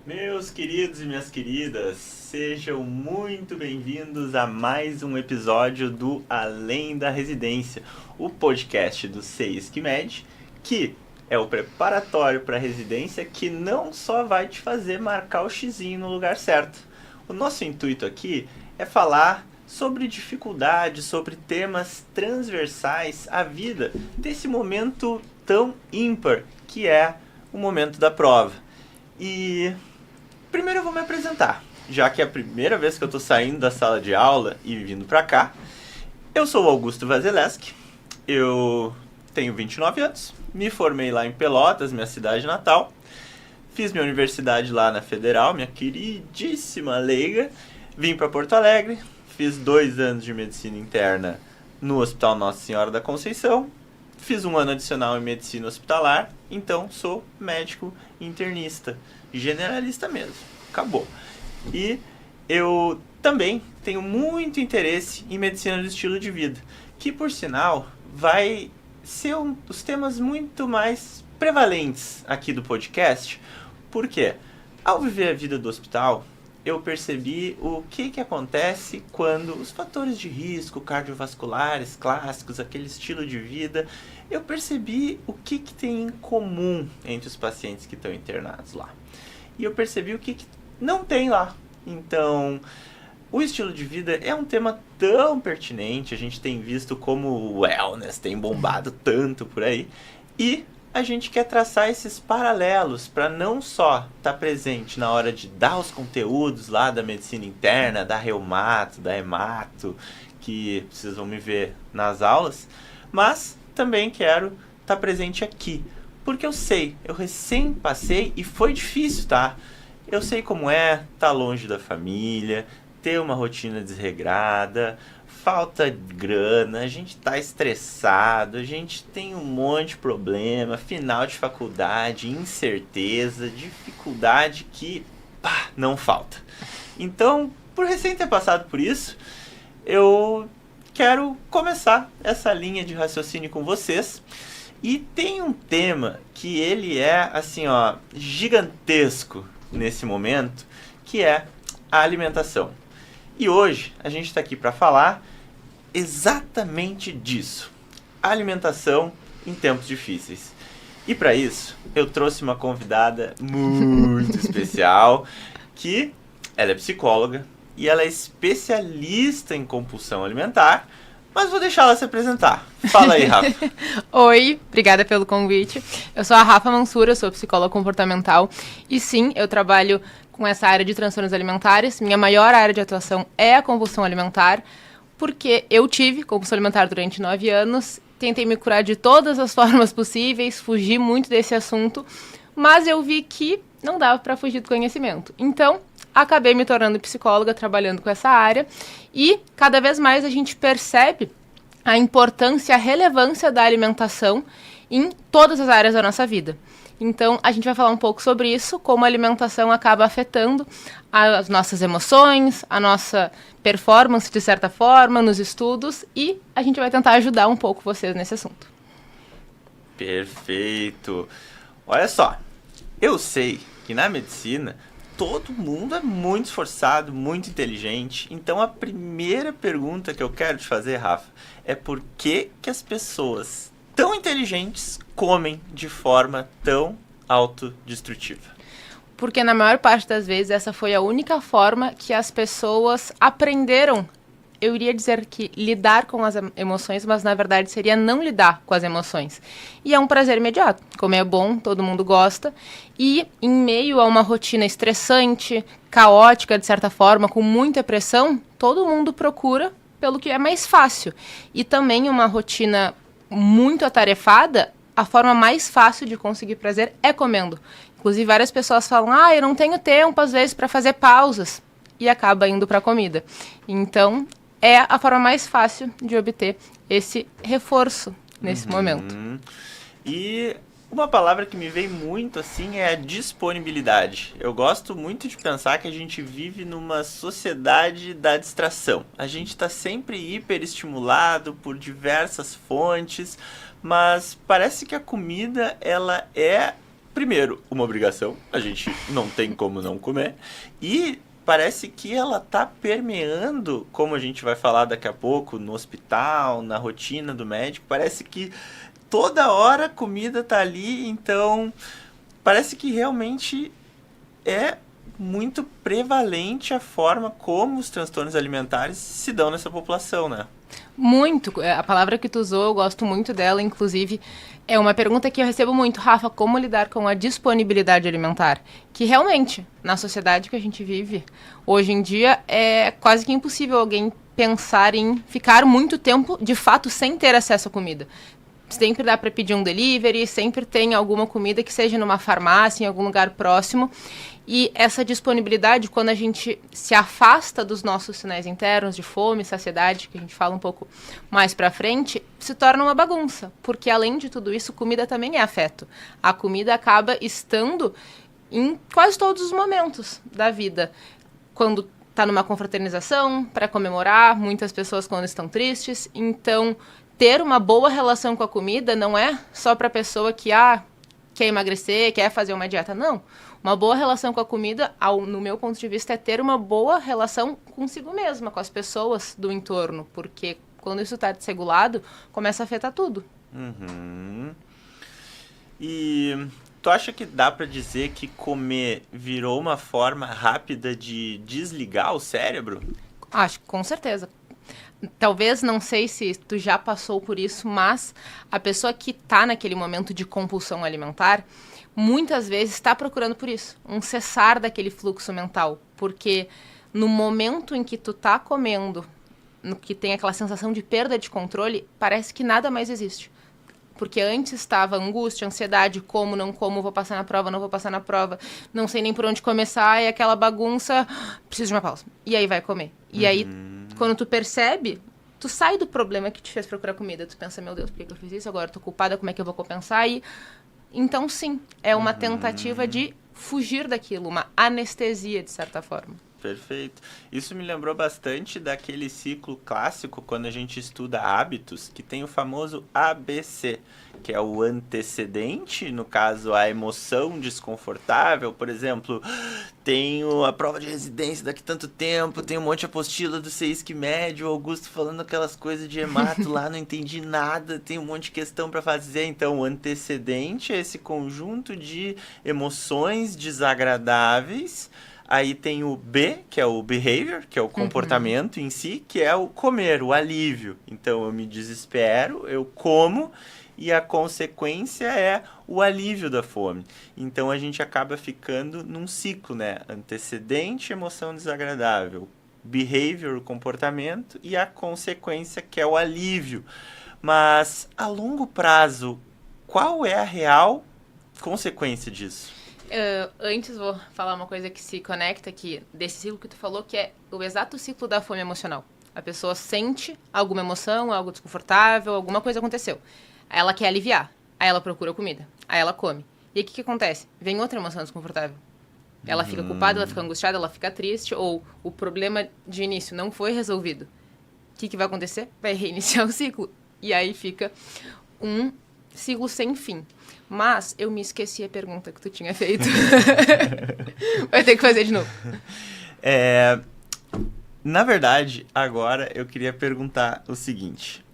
Meus queridos e minhas queridas, sejam muito bem-vindos a mais um episódio do Além da Residência, o podcast do SEISC-MED, que é o preparatório para a residência que não só vai te fazer marcar o xizinho no lugar certo. O nosso intuito aqui é falar sobre dificuldades, sobre temas transversais à vida desse momento tão ímpar que é o momento da prova. E primeiro eu vou me apresentar, já que é a primeira vez que eu estou saindo da sala de aula e vindo para cá. Eu sou o Augusto Vazeleski, eu tenho 29 anos, me formei lá em Pelotas, minha cidade natal, fiz minha universidade lá na Federal, minha queridíssima Leiga, vim para Porto Alegre, fiz 2 anos de medicina interna no Hospital Nossa Senhora da Conceição, fiz um ano adicional em medicina hospitalar, então sou médico internista, generalista mesmo, acabou. E eu também tenho muito interesse em medicina do estilo de vida, que por sinal vai ser um dos temas muito mais prevalentes aqui do podcast, porque ao viver a vida do hospital, eu percebi o que acontece quando os fatores de risco cardiovasculares clássicos, aquele estilo de vida, eu percebi o que tem em comum entre os pacientes que estão internados lá. E eu percebi o que não tem lá. Então, o estilo de vida é um tema tão pertinente, a gente tem visto como o wellness tem bombado tanto por aí, e a gente quer traçar esses paralelos para não só estar presente na hora de dar os conteúdos lá da medicina interna, da reumato, da hemato, que vocês vão me ver nas aulas, mas também quero estar presente aqui, porque eu recém passei e foi difícil, tá? Eu sei como é estar longe da família, ter uma rotina desregrada, falta de grana, a gente tá estressado, a gente tem um monte de problema, final de faculdade, incerteza, dificuldade que não falta. Então, por recém ter passado por isso, eu quero começar essa linha de raciocínio com vocês. E tem um tema que ele é, assim, ó, gigantesco nesse momento, que é a alimentação. E hoje a gente está aqui para falar exatamente disso, alimentação em tempos difíceis. E para isso, eu trouxe uma convidada muito especial, que ela é psicóloga e ela é especialista em compulsão alimentar, mas vou deixar ela se apresentar. Fala aí, Rafa. Oi, obrigada pelo convite. Eu sou a Rafa Mansura, sou psicóloga comportamental e sim, eu trabalho com essa área de transtornos alimentares. Minha maior área de atuação é a compulsão alimentar, porque eu tive compulsão alimentar durante 9 anos, tentei me curar de todas as formas possíveis, fugi muito desse assunto, mas eu vi que não dava para fugir do conhecimento. Então, acabei me tornando psicóloga, trabalhando com essa área, e cada vez mais a gente percebe a importância, a relevância da alimentação em todas as áreas da nossa vida. Então, a gente vai falar um pouco sobre isso, como a alimentação acaba afetando as nossas emoções, a nossa performance, de certa forma, nos estudos, e a gente vai tentar ajudar um pouco vocês nesse assunto. Perfeito. Olha só, eu sei que na medicina todo mundo é muito esforçado, muito inteligente. Então a primeira pergunta que eu quero te fazer, Rafa, é por que as pessoas tão inteligentes comem de forma tão autodestrutiva? Porque na maior parte das vezes essa foi a única forma que as pessoas aprenderam. Eu iria dizer que lidar com as emoções, mas na verdade seria não lidar com as emoções. E é um prazer imediato. Comer é bom, todo mundo gosta. E em meio a uma rotina estressante, caótica de certa forma, com muita pressão, todo mundo procura pelo que é mais fácil. E também uma rotina muito atarefada, a forma mais fácil de conseguir prazer é comendo. Inclusive várias pessoas falam, eu não tenho tempo às vezes para fazer pausas. E acaba indo para a comida. Então, é a forma mais fácil de obter esse reforço nesse momento. E uma palavra que me vem muito assim é a disponibilidade. Eu gosto muito de pensar que a gente vive numa sociedade da distração. A gente está sempre hiperestimulado por diversas fontes, mas parece que a comida ela é primeiro, uma obrigação, a gente não tem como não comer, e parece que ela tá permeando, como a gente vai falar daqui a pouco, no hospital, na rotina do médico, parece que toda hora a comida tá ali, então parece que realmente é muito prevalente a forma como os transtornos alimentares se dão nessa população, né? Muito. A palavra que tu usou, eu gosto muito dela, inclusive, é uma pergunta que eu recebo muito. Rafa, como lidar com a disponibilidade alimentar? Que realmente, na sociedade que a gente vive, hoje em dia, é quase que impossível alguém pensar em ficar muito tempo, de fato, sem ter acesso à comida. Sempre dá para pedir um delivery, sempre tem alguma comida que seja numa farmácia, em algum lugar próximo. E essa disponibilidade, quando a gente se afasta dos nossos sinais internos de fome, saciedade, que a gente fala um pouco mais pra frente, se torna uma bagunça. Porque, além de tudo isso, comida também é afeto. A comida acaba estando em quase todos os momentos da vida. Quando está numa confraternização, para comemorar, muitas pessoas quando estão tristes. Então, ter uma boa relação com a comida não é só para a pessoa que quer emagrecer, quer fazer uma dieta, não. Uma boa relação com a comida, no meu ponto de vista, é ter uma boa relação consigo mesma, com as pessoas do entorno, porque quando isso está desregulado, começa a afetar tudo. Uhum. E tu acha que dá pra dizer que comer virou uma forma rápida de desligar o cérebro? Acho, com certeza. Talvez, não sei se tu já passou por isso, mas a pessoa que está naquele momento de compulsão alimentar, muitas vezes está procurando por isso, um cessar daquele fluxo mental. Porque no momento em que tu tá comendo, no que tem aquela sensação de perda de controle, parece que nada mais existe. Porque antes estava angústia, ansiedade, como, não como, vou passar na prova, não vou passar na prova, não sei nem por onde começar, e aquela bagunça, preciso de uma pausa. E aí vai comer. E aí, quando tu percebe, tu sai do problema que te fez procurar comida. Tu pensa, meu Deus, por que eu fiz isso? Agora eu tô culpada, como é que eu vou compensar? E então, sim, é uma tentativa de fugir daquilo, uma anestesia, de certa forma. Perfeito. Isso me lembrou bastante daquele ciclo clássico quando a gente estuda hábitos, que tem o famoso ABC, que é o antecedente, no caso a emoção desconfortável. Por exemplo, tenho a prova de residência daqui tanto tempo, tem um monte de apostila do SESC Médio, o Augusto falando aquelas coisas de hemato lá, não entendi nada, tem um monte de questão para fazer. Então, o antecedente é esse conjunto de emoções desagradáveis. Aí tem o B, que é o behavior, que é o comportamento em si, que é o comer, o alívio. Então eu me desespero, eu como e a consequência é o alívio da fome. Então a gente acaba ficando num ciclo, né? Antecedente, emoção desagradável. Behavior, o comportamento, e a consequência que é o alívio. Mas a longo prazo, qual é a real consequência disso? Antes vou falar uma coisa que se conecta aqui desse ciclo que tu falou, que é o exato ciclo da fome emocional. A pessoa sente alguma emoção, algo desconfortável, alguma coisa aconteceu. Aí ela quer aliviar, aí ela procura comida, aí ela come. E aí o que acontece? Vem outra emoção desconfortável. Ela fica culpada, ela fica angustiada, ela fica triste, ou o problema de início não foi resolvido. O que vai acontecer? Vai reiniciar o ciclo. E aí fica um ciclo sem fim. Mas eu me esqueci a pergunta que tu tinha feito. Vai ter que fazer de novo. Na verdade, agora eu queria perguntar o seguinte.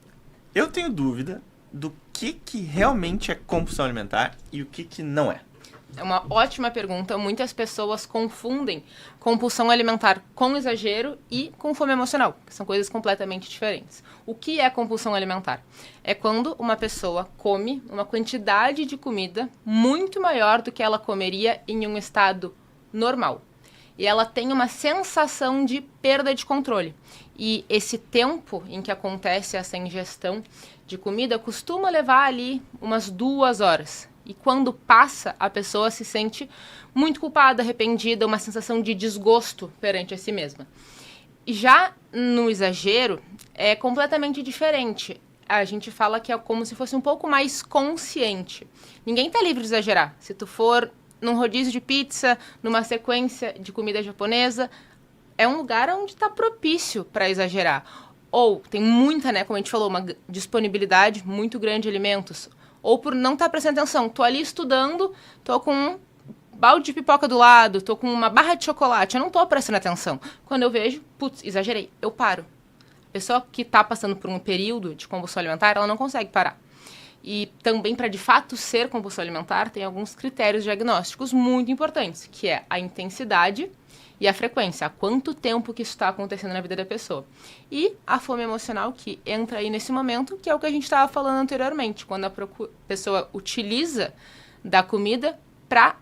Eu tenho dúvida do que realmente é compulsão alimentar e o que não é. É uma ótima pergunta. Muitas pessoas confundem compulsão alimentar com exagero e com fome emocional, que são coisas completamente diferentes. O que é compulsão alimentar? É quando uma pessoa come uma quantidade de comida muito maior do que ela comeria em um estado normal. E ela tem uma sensação de perda de controle. E esse tempo em que acontece essa ingestão de comida costuma levar ali umas 2 horas. E quando passa, a pessoa se sente muito culpada, arrependida, uma sensação de desgosto perante a si mesma. E já no exagero, é completamente diferente. A gente fala que é como se fosse um pouco mais consciente. Ninguém está livre de exagerar. Se tu for num rodízio de pizza, numa sequência de comida japonesa, é um lugar onde está propício para exagerar. Ou tem muita, né, como a gente falou, uma disponibilidade muito grande de alimentos. ou por não estar prestando atenção. Tô ali estudando, tô com um balde de pipoca do lado, tô com uma barra de chocolate, eu não tô prestando atenção. Quando eu vejo, putz, exagerei, eu paro. A pessoa que está passando por um período de compulsão alimentar, ela não consegue parar. E também, para de fato ser compulsão alimentar, tem alguns critérios diagnósticos muito importantes, que é a intensidade e a frequência, há quanto tempo que isso está acontecendo na vida da pessoa. E a fome emocional, que entra aí nesse momento, que é o que a gente estava falando anteriormente, quando a pessoa utiliza da comida para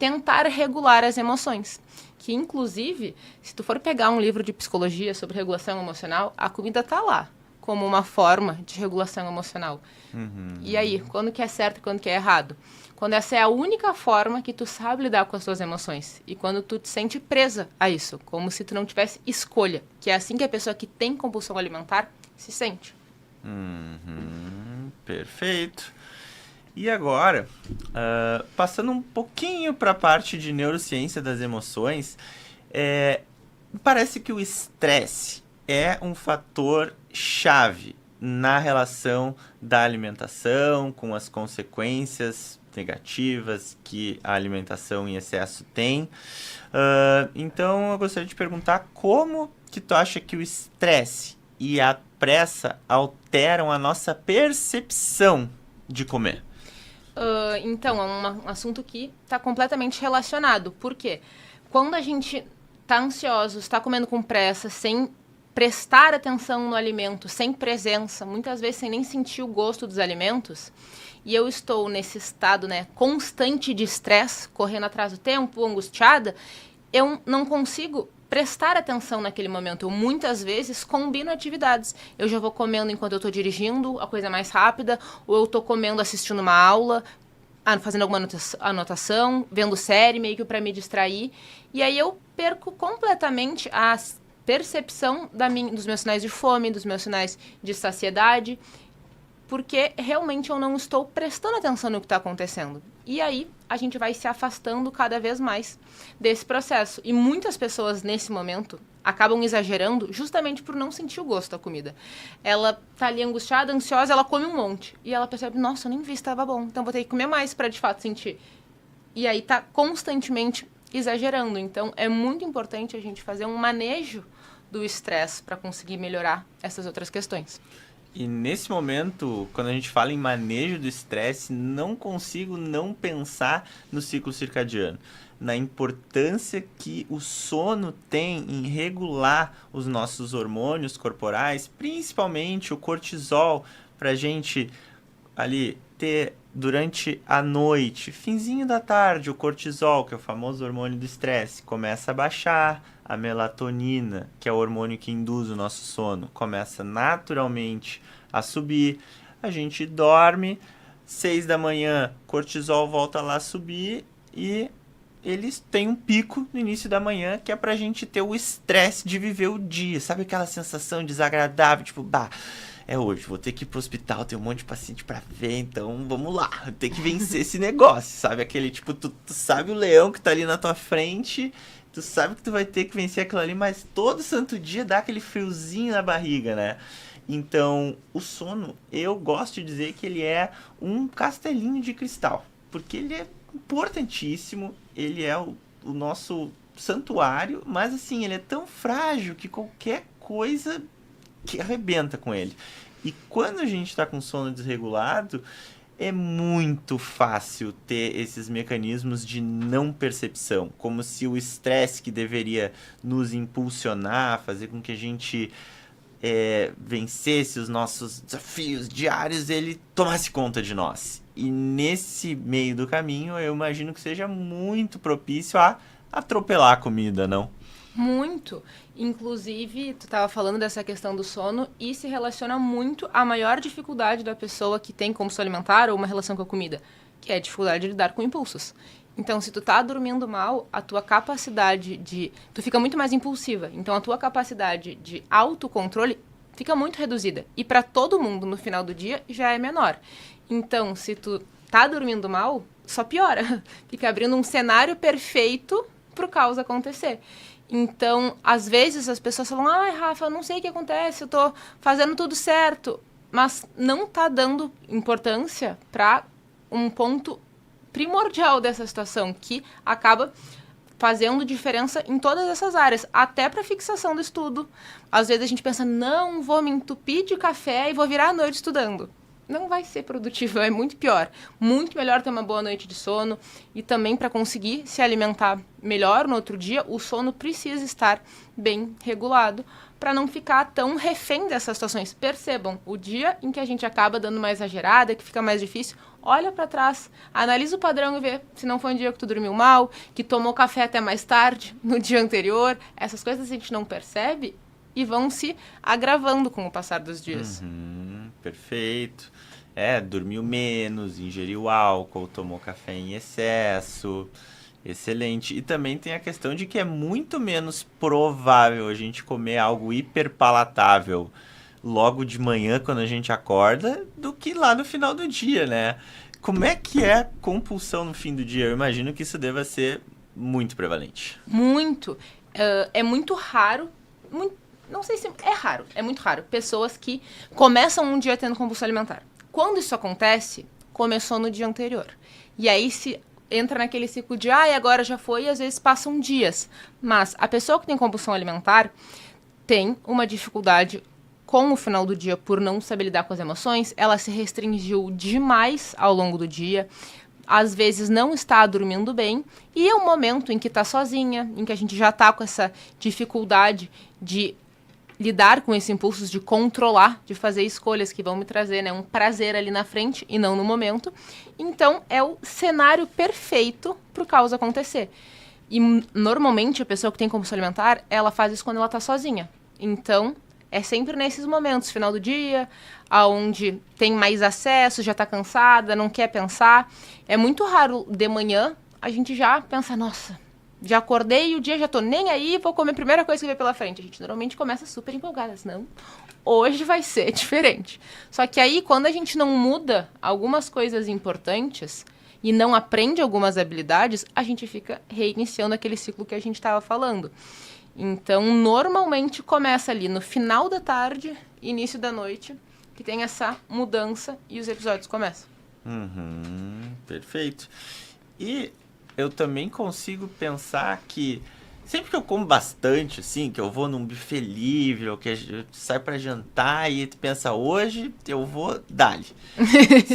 tentar regular as emoções. Que, inclusive, se tu for pegar um livro de psicologia sobre regulação emocional, a comida tá lá, como uma forma de regulação emocional. E aí, quando que é certo e quando que é errado? Quando essa é a única forma que tu sabe lidar com as tuas emoções. E quando tu te sente presa a isso, como se tu não tivesse escolha. Que é assim que a pessoa que tem compulsão alimentar se sente. Perfeito. E agora, passando um pouquinho para a parte de neurociência das emoções, parece que o estresse é um fator chave na relação da alimentação com as consequências negativas que a alimentação em excesso tem. Então, eu gostaria de perguntar como que tu acha que o estresse e a pressa alteram a nossa percepção de comer? Então, é um assunto que está completamente relacionado. Por quê? Quando a gente está ansioso, está comendo com pressa, sem prestar atenção no alimento, sem presença, muitas vezes sem nem sentir o gosto dos alimentos, e eu estou nesse estado, né, constante de estresse, correndo atrás do tempo, angustiada, eu não consigo prestar atenção naquele momento. Eu muitas vezes combino atividades. Eu já vou comendo enquanto eu estou dirigindo, a coisa mais rápida, ou eu estou comendo assistindo uma aula, fazendo alguma anotação, vendo série, meio que para me distrair. E aí eu perco completamente a percepção dos meus sinais de fome, dos meus sinais de saciedade, porque realmente eu não estou prestando atenção no que está acontecendo. E aí a gente vai se afastando cada vez mais desse processo. E muitas pessoas, nesse momento, acabam exagerando justamente por não sentir o gosto da comida. Ela tá ali angustiada, ansiosa, ela come um monte. E ela percebe, nossa, eu nem vi se estava bom, então vou ter que comer mais para de fato sentir. E aí tá constantemente exagerando. Então é muito importante a gente fazer um manejo do estresse para conseguir melhorar essas outras questões. E nesse momento, quando a gente fala em manejo do estresse, não consigo não pensar no ciclo circadiano, na importância que o sono tem em regular os nossos hormônios corporais, principalmente o cortisol, para a gente ali ter durante a noite, finzinho da tarde, o cortisol, que é o famoso hormônio do estresse, começa a baixar. A melatonina, que é o hormônio que induz o nosso sono, começa naturalmente a subir. A gente dorme, 6 da manhã, cortisol volta lá a subir e eles têm um pico no início da manhã, que é pra gente ter o estresse de viver o dia. Sabe aquela sensação desagradável, tipo, é hoje, vou ter que ir pro hospital, tem um monte de paciente pra ver, então vamos lá, tem que vencer esse negócio, sabe? Aquele tipo, tu sabe o leão que tá ali na tua frente, tu sabe que tu vai ter que vencer aquilo ali, mas todo santo dia dá aquele friozinho na barriga, né? Então, o sono, eu gosto de dizer que ele é um castelinho de cristal, porque ele é importantíssimo, ele é o nosso santuário, mas assim, ele é tão frágil que qualquer coisa que arrebenta com ele. E quando a gente está com sono desregulado, é muito fácil ter esses mecanismos de não percepção, como se o estresse que deveria nos impulsionar, fazer com que a gente vencesse os nossos desafios diários, ele tomasse conta de nós. E nesse meio do caminho, eu imagino que seja muito propício a atropelar a comida, não? Muito. Inclusive, tu estava falando dessa questão do sono e se relaciona muito à maior dificuldade da pessoa que tem compulsão alimentar ou uma relação com a comida, que é a dificuldade de lidar com impulsos. Então, se tu tá dormindo mal, a tua capacidade tu fica muito mais impulsiva. Então, a tua capacidade de autocontrole fica muito reduzida. E para todo mundo, no final do dia, já é menor. Então, se tu tá dormindo mal, só piora. Fica abrindo um cenário perfeito pro caos acontecer. Então, às vezes as pessoas falam, ai, Rafa, eu não sei o que acontece, eu tô fazendo tudo certo. mas não está dando importância para um ponto primordial dessa situação, que acaba fazendo diferença em todas essas áreas, até para fixação do estudo. Às vezes a gente pensa, não, vou me entupir de café e vou virar a noite estudando. Não vai ser produtivo, é muito pior. Muito melhor ter uma boa noite de sono, e também para conseguir se alimentar melhor no outro dia, o sono precisa estar bem regulado para não ficar tão refém dessas situações. Percebam, o dia em que a gente acaba dando uma exagerada, que fica mais difícil, olha para trás, analisa o padrão e vê se não foi um dia que tu dormiu mal, que tomou café até mais tarde no dia anterior. Essas coisas a gente não percebe e vão se agravando com o passar dos dias. Perfeito. Dormiu menos, ingeriu álcool, tomou café em excesso. Excelente. E também tem a questão de que é muito menos provável a gente comer algo hiperpalatável logo de manhã, quando a gente acorda, do que lá no final do dia, né? Como é que é compulsão no fim do dia? Eu imagino que isso deva ser muito prevalente. Muito. É muito raro, não sei se é raro, é muito raro, pessoas que começam um dia tendo compulsão alimentar. Quando isso acontece, começou no dia anterior. E aí se entra naquele ciclo de, agora já foi, e às vezes passam dias. Mas a pessoa que tem compulsão alimentar tem uma dificuldade com o final do dia por não saber lidar com as emoções. Ela se restringiu demais ao longo do dia, às vezes não está dormindo bem, e é um momento em que está sozinha, em que a gente já está com essa dificuldade de lidar com esses impulsos, de controlar, de fazer escolhas que vão me trazer, né, um prazer ali na frente e não no momento. Então, é o cenário perfeito para o caos acontecer. E, normalmente, a pessoa que tem compulsão alimentar, ela faz isso quando ela está sozinha. Então, é sempre nesses momentos, final do dia, onde tem mais acesso, já está cansada, não quer pensar. É muito raro, de manhã, a gente já pensa, nossa, já acordei e o dia já tô nem aí, vou comer a primeira coisa que vem pela frente. A gente normalmente começa super empolgada, senão hoje vai ser diferente. Só que aí, quando a gente não muda algumas coisas importantes e não aprende algumas habilidades, a gente fica reiniciando aquele ciclo que a gente estava falando. Então, normalmente começa ali no final da tarde, início da noite, que tem essa mudança e os episódios começam. Perfeito. E eu também consigo pensar que sempre que eu como bastante, assim, que eu vou num buffet livre, ou que eu saio pra jantar e tu pensa, hoje eu vou dar-lhe.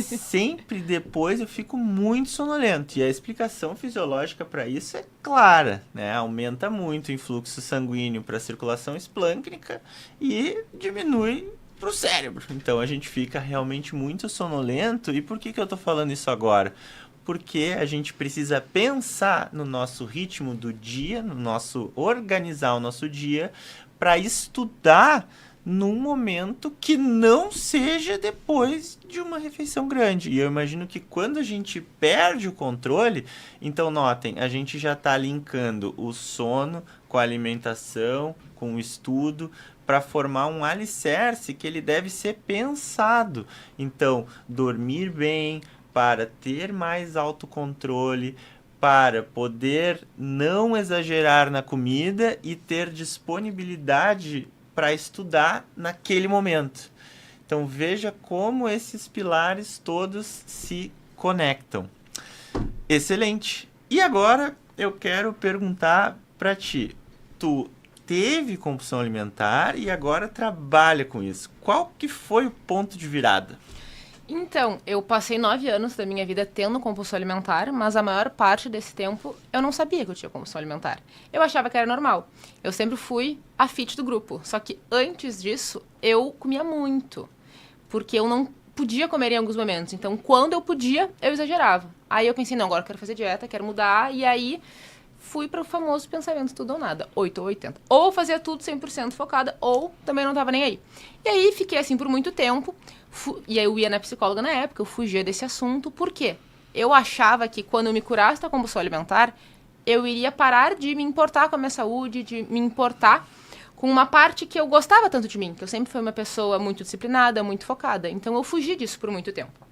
Sempre depois eu fico muito sonolento. E a explicação fisiológica para isso é clara, né? Aumenta muito o influxo sanguíneo para a circulação esplâncnica e diminui para o cérebro. Então a gente fica realmente muito sonolento. E por que eu tô falando isso agora? Porque a gente precisa pensar no nosso ritmo do dia, no nosso organizar o nosso dia, para estudar num momento que não seja depois de uma refeição grande. E eu imagino que quando a gente perde o controle, então notem, a gente já está linkando o sono com a alimentação, com o estudo, para formar um alicerce que ele deve ser pensado. Então, dormir bem, para ter mais autocontrole, para poder não exagerar na comida e ter disponibilidade para estudar naquele momento. Então veja como esses pilares todos se conectam. Excelente! E agora eu quero perguntar para ti. Tu teve compulsão alimentar e agora trabalha com isso. Qual que foi o ponto de virada? Então, eu passei 9 anos da minha vida tendo compulsão alimentar, mas a maior parte desse tempo eu não sabia que eu tinha compulsão alimentar. Eu achava que era normal. Eu sempre fui a fit do grupo. Só que antes disso, eu comia muito. Porque eu não podia comer em alguns momentos. Então, quando eu podia, eu exagerava. Aí eu pensei, não, agora eu quero fazer dieta, quero mudar. E aí, fui para o famoso pensamento tudo ou nada, 8 ou 80. Ou fazia tudo 100% focada, ou também não tava nem aí. E aí, fiquei assim por muito tempo. E aí eu ia na psicóloga na época, eu fugia desse assunto. Por quê? Eu achava que quando eu me curasse da compulsão alimentar, eu iria parar de me importar com a minha saúde, de me importar com uma parte que eu gostava tanto de mim, que eu sempre fui uma pessoa muito disciplinada, muito focada. Então eu fugi disso por muito tempo.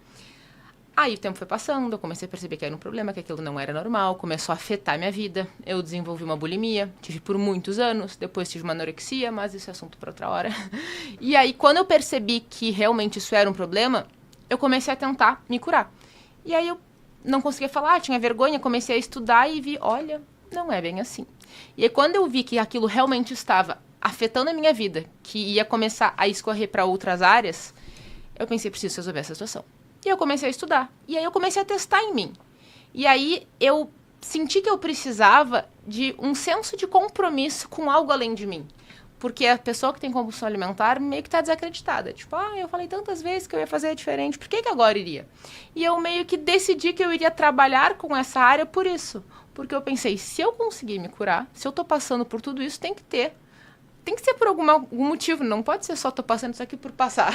Aí o tempo foi passando, eu comecei a perceber que era um problema, que aquilo não era normal, começou a afetar a minha vida. Eu desenvolvi uma bulimia, tive por muitos anos, depois tive uma anorexia, mas isso é assunto para outra hora. E aí, quando eu percebi que realmente isso era um problema, eu comecei a tentar me curar. E aí eu não conseguia falar, tinha vergonha, comecei a estudar e vi, olha, não é bem assim. E aí, quando eu vi que aquilo realmente estava afetando a minha vida, que ia começar a escorrer para outras áreas, eu pensei, preciso resolver essa situação. E eu comecei a estudar. E aí eu comecei a testar em mim. E aí eu senti que eu precisava de um senso de compromisso com algo além de mim. Porque a pessoa que tem compulsão alimentar meio que tá desacreditada. Tipo, eu falei tantas vezes que eu ia fazer diferente, por que agora iria? E eu meio que decidi que eu iria trabalhar com essa área por isso. Porque eu pensei, se eu conseguir me curar, se eu tô passando por tudo isso, tem que ser por algum motivo, não pode ser só tô passando isso aqui por passar.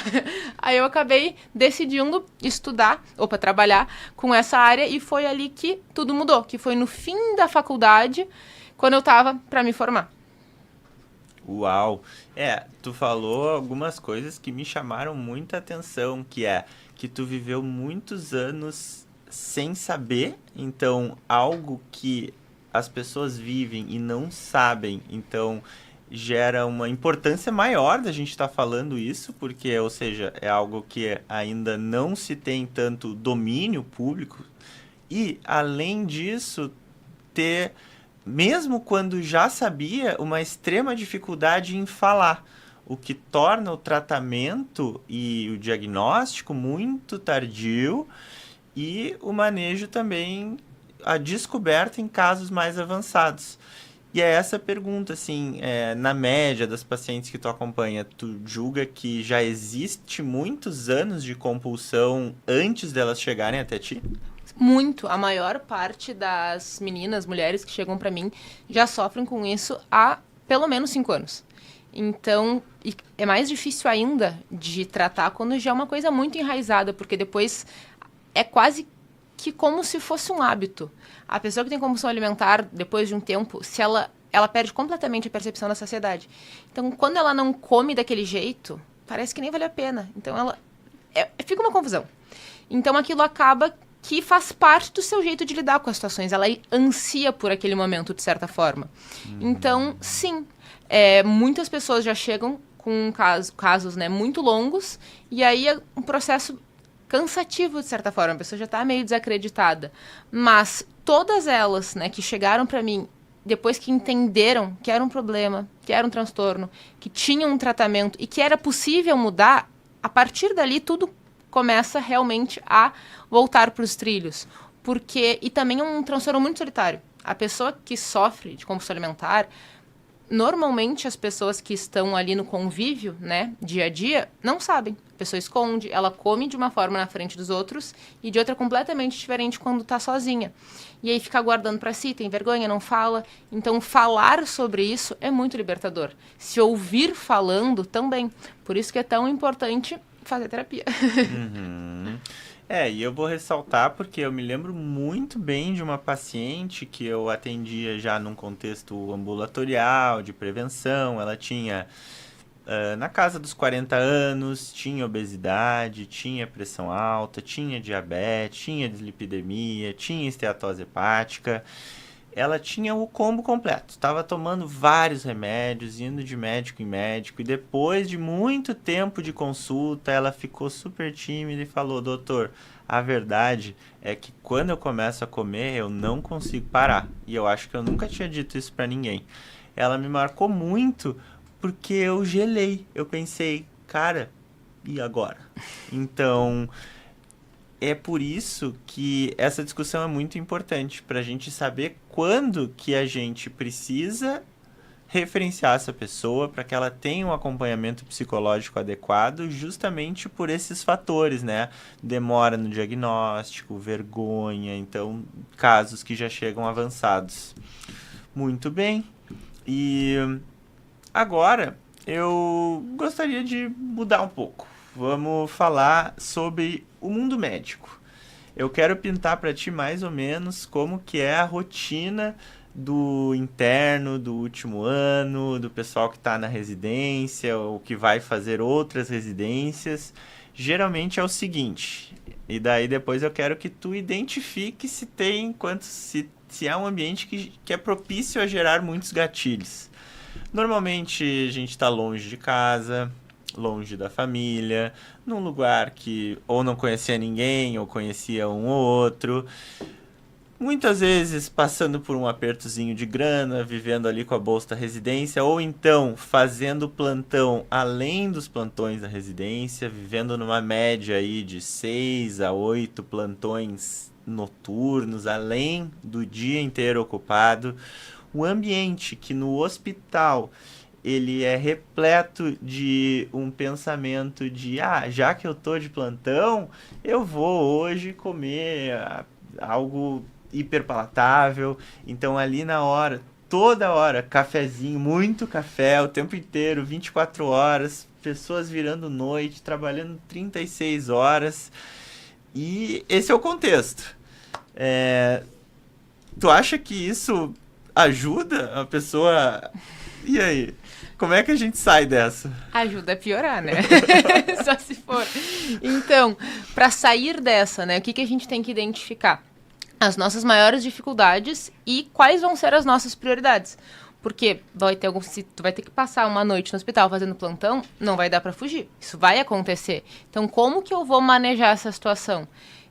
Aí eu acabei decidindo estudar, trabalhar com essa área e foi ali que tudo mudou, que foi no fim da faculdade, quando eu tava para me formar. Uau! Tu falou algumas coisas que me chamaram muita atenção, que é que tu viveu muitos anos sem saber, então algo que as pessoas vivem e não sabem, então gera uma importância maior da gente estar falando isso, porque, ou seja, é algo que ainda não se tem tanto domínio público e, além disso, ter, mesmo quando já sabia, uma extrema dificuldade em falar, o que torna o tratamento e o diagnóstico muito tardio e o manejo também, a descoberta em casos mais avançados. E é essa pergunta, assim, na média das pacientes que tu acompanha, tu julga que já existe muitos anos de compulsão antes delas chegarem até ti? Muito. A maior parte das meninas, mulheres que chegam pra mim, já sofrem com isso há pelo menos 5 anos. Então, é mais difícil ainda de tratar quando já é uma coisa muito enraizada, porque depois é quase que como se fosse um hábito. A pessoa que tem compulsão alimentar, depois de um tempo, se ela perde completamente a percepção da saciedade. Então, quando ela não come daquele jeito, parece que nem vale a pena. Então, fica uma confusão. Então, aquilo acaba que faz parte do seu jeito de lidar com as situações. Ela ansia por aquele momento, de certa forma. Então, sim, muitas pessoas já chegam com casos, né, muito longos, e aí é um processo cansativo, de certa forma, a pessoa já está meio desacreditada. Mas todas elas, né, que chegaram para mim, depois que entenderam que era um problema, que era um transtorno, que tinha um tratamento e que era possível mudar, a partir dali tudo começa realmente a voltar para os trilhos. E também é um transtorno muito solitário. A pessoa que sofre de compulsão alimentar, normalmente as pessoas que estão ali no convívio, né, dia a dia, não sabem. A pessoa esconde, ela come de uma forma na frente dos outros e de outra completamente diferente quando está sozinha. E aí fica guardando para si, tem vergonha, não fala. Então, falar sobre isso é muito libertador. Se ouvir falando, também. Por isso que é tão importante fazer terapia. Uhum. E eu vou ressaltar porque eu me lembro muito bem de uma paciente que eu atendia já num contexto ambulatorial, de prevenção. Ela tinha, na casa dos 40 anos, tinha obesidade, tinha pressão alta, tinha diabetes, tinha dislipidemia, tinha esteatose hepática. Ela tinha o combo completo, estava tomando vários remédios, indo de médico em médico, e depois de muito tempo de consulta, ela ficou super tímida e falou: doutor, a verdade é que quando eu começo a comer, eu não consigo parar. E eu acho que eu nunca tinha dito isso para ninguém. Ela me marcou muito porque eu gelei. Eu pensei, cara, e agora? Então, é por isso que essa discussão é muito importante, para a gente saber quando que a gente precisa referenciar essa pessoa para que ela tenha um acompanhamento psicológico adequado, justamente por esses fatores, né? Demora no diagnóstico, vergonha, então casos que já chegam avançados. Muito bem. E agora eu gostaria de mudar um pouco. Vamos falar sobre o mundo médico. Eu quero pintar para ti mais ou menos como que é a rotina do interno, do último ano, do pessoal que está na residência ou que vai fazer outras residências. Geralmente é o seguinte: E daí depois eu quero que tu identifique se é um ambiente que é propício a gerar muitos gatilhos. Normalmente a gente está longe de casa, longe da família, num lugar que ou não conhecia ninguém ou conhecia um ou outro. Muitas vezes passando por um apertozinho de grana, vivendo ali com a bolsa da residência, ou então fazendo plantão além dos plantões da residência, vivendo numa média aí de 6 a 8 plantões noturnos, além do dia inteiro ocupado. O ambiente que no hospital ele é repleto de um pensamento de já que eu tô de plantão, eu vou hoje comer algo hiperpalatável. Então ali na hora, toda hora, cafezinho, muito café, o tempo inteiro, 24 horas, pessoas virando noite, trabalhando 36 horas. E esse é o contexto. Tu acha que isso ajuda a pessoa? E aí? Como é que a gente sai dessa? Ajuda a piorar, né? Só se for. Então, para sair dessa, né, o que a gente tem que identificar? As nossas maiores dificuldades e quais vão ser as nossas prioridades. Porque se tu vai ter que passar uma noite no hospital fazendo plantão, não vai dar para fugir. Isso vai acontecer. Então, como que eu vou manejar essa situação?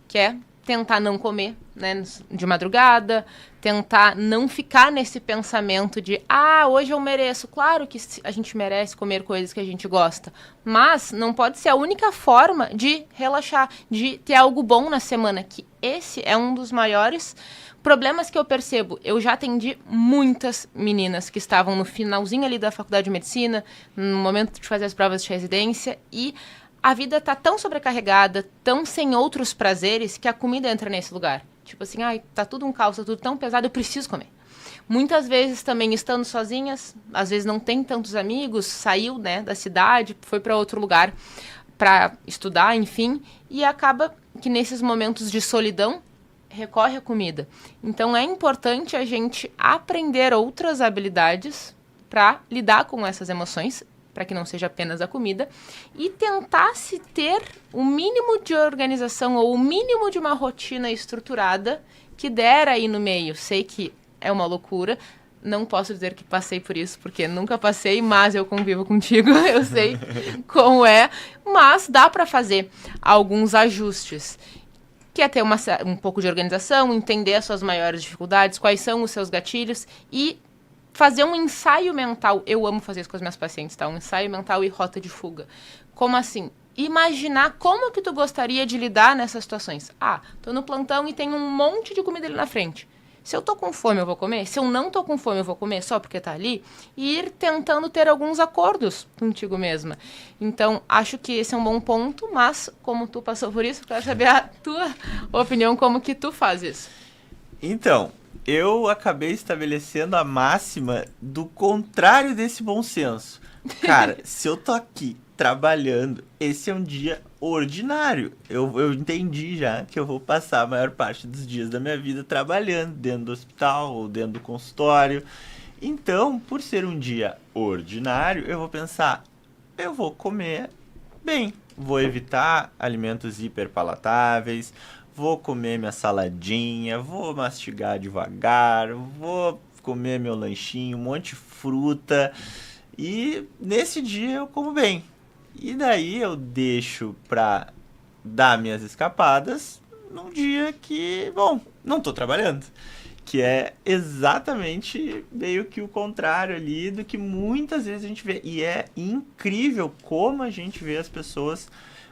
Que é tentar não comer, né, de madrugada, tentar não ficar nesse pensamento de hoje eu mereço. Claro que a gente merece comer coisas que a gente gosta, mas não pode ser a única forma de relaxar, de ter algo bom na semana, que esse é um dos maiores problemas que eu percebo. Eu já atendi muitas meninas que estavam no finalzinho ali da faculdade de medicina, no momento de fazer as provas de residência, e a vida tá tão sobrecarregada, tão sem outros prazeres, que a comida entra nesse lugar. Tipo assim, tá tudo um caos, tá tudo tão pesado, eu preciso comer. Muitas vezes também estando sozinhas, às vezes não tem tantos amigos, saiu, né, da cidade, foi para outro lugar para estudar, enfim, e acaba que nesses momentos de solidão recorre à comida. Então é importante a gente aprender outras habilidades para lidar com essas emoções, para que não seja apenas a comida, e tentar se ter o mínimo de organização ou o mínimo de uma rotina estruturada que der aí no meio. Sei que é uma loucura, não posso dizer que passei por isso, porque nunca passei, mas eu convivo contigo, eu sei como é, mas dá para fazer alguns ajustes, que é ter um pouco de organização, entender as suas maiores dificuldades, quais são os seus gatilhos e fazer um ensaio mental. Eu amo fazer isso com as minhas pacientes, tá? Um ensaio mental e rota de fuga. Como assim? Imaginar como que tu gostaria de lidar nessas situações. Tô no plantão e tem um monte de comida ali na frente. Se eu tô com fome, eu vou comer? Se eu não tô com fome, eu vou comer só porque tá ali? E ir tentando ter alguns acordos contigo mesma. Então, acho que esse é um bom ponto, mas como tu passou por isso, quero saber a tua opinião, como que tu faz isso. Então, eu acabei estabelecendo a máxima do contrário desse bom senso. Cara, se eu tô aqui trabalhando, esse é um dia ordinário. Eu entendi já que eu vou passar a maior parte dos dias da minha vida trabalhando dentro do hospital ou dentro do consultório. Então, por ser um dia ordinário, eu vou pensar, eu vou comer bem, vou evitar alimentos hiperpalatáveis, vou comer minha saladinha, vou mastigar devagar, vou comer meu lanchinho, um monte de fruta. E nesse dia eu como bem. E daí eu deixo pra dar minhas escapadas num dia que, não tô trabalhando. Que é exatamente meio que o contrário ali do que muitas vezes a gente vê. E é incrível como a gente vê as pessoas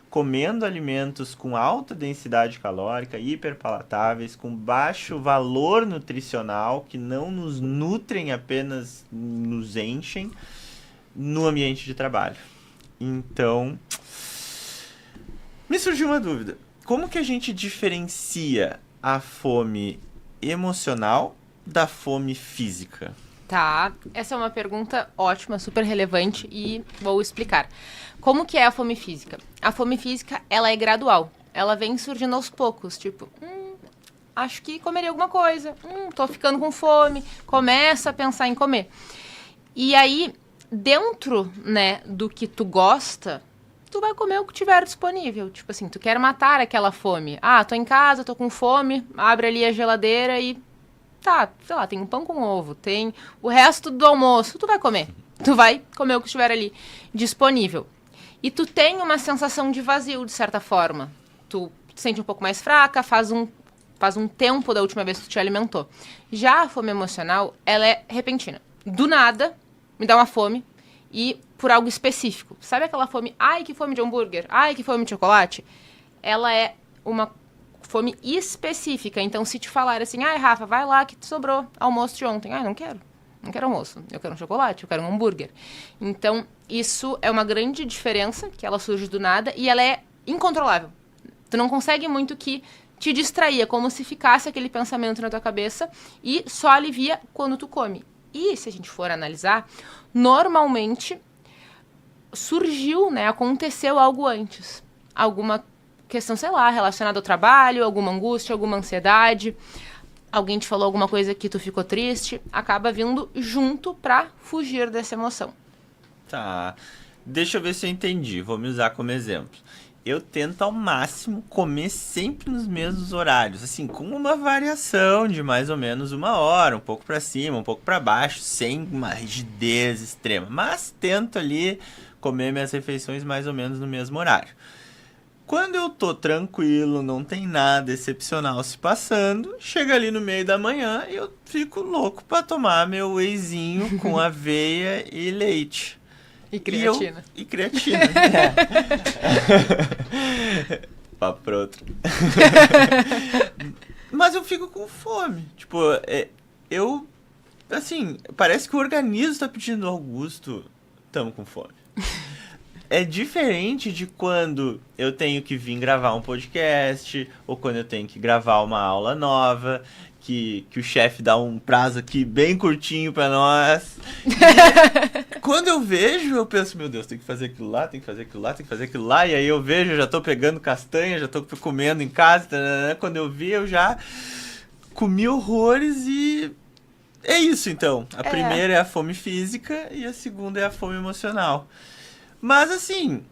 comendo alimentos com alta densidade calórica, hiperpalatáveis, com baixo valor nutricional, que não nos nutrem, apenas nos enchem, no ambiente de trabalho. Então, me surgiu uma dúvida. Como que a gente diferencia a fome emocional da fome física? Tá, essa é uma pergunta ótima, super relevante e vou explicar. Como que é a fome física? A fome física, ela é gradual. Ela vem surgindo aos poucos, tipo, acho que comeria alguma coisa, tô ficando com fome, começa a pensar em comer. E aí, dentro, né, do que tu gosta, tu vai comer o que tiver disponível. Tipo assim, tu quer matar aquela fome. Ah, tô em casa, tô com fome, abre ali a geladeira e... Tá, sei lá, tem um pão com ovo, tem o resto do almoço, tu vai comer. Tu vai comer o que estiver ali disponível. E tu tem uma sensação de vazio, de certa forma. Tu te sente um pouco mais fraca, faz um tempo da última vez que tu te alimentou. Já a fome emocional, ela é repentina. Do nada, me dá uma fome e por algo específico. Sabe aquela fome, ai, que fome de hambúrguer, ai, que fome de chocolate? Ela é uma fome específica. Então, se te falar assim, ai, Rafa, vai lá que te sobrou almoço de ontem. Ai, não quero almoço, eu quero um chocolate, eu quero um hambúrguer. Então, isso é uma grande diferença, que ela surge do nada e ela é incontrolável. Tu não consegue muito que te distrair, como se ficasse aquele pensamento na tua cabeça e só alivia quando tu come. E, se a gente for analisar, normalmente surgiu, né, aconteceu algo antes. Alguma questão, sei lá, relacionada ao trabalho, alguma angústia, alguma ansiedade, alguém te falou alguma coisa que tu ficou triste, acaba vindo junto pra fugir dessa emoção. Tá, deixa eu ver se eu entendi, vou me usar como exemplo. Eu tento ao máximo comer sempre nos mesmos horários, assim, com uma variação de mais ou menos 1 hora, um pouco pra cima, um pouco pra baixo, sem uma rigidez extrema. Mas tento ali comer minhas refeições mais ou menos no mesmo horário. Quando eu tô tranquilo, não tem nada excepcional se passando, chega ali no meio da manhã e eu fico louco pra tomar meu wheyzinho com aveia e leite. E creatina. E creatina. Papo pro outro. Mas eu fico com fome. Tipo, eu... Assim, parece que o organismo tá pedindo, Augusto, tamo com fome. É diferente de quando eu tenho que vir gravar um podcast, ou quando eu tenho que gravar uma aula nova, que o chefe dá um prazo aqui bem curtinho pra nós. E quando eu vejo, eu penso, meu Deus, tem que fazer aquilo lá, tem que fazer aquilo lá, tem que fazer aquilo lá. E aí eu vejo, eu já tô pegando castanha, já tô comendo em casa. Quando eu vi, eu já comi horrores e... É isso, então. A primeira é a fome física e a segunda é a fome emocional. Mas, assim,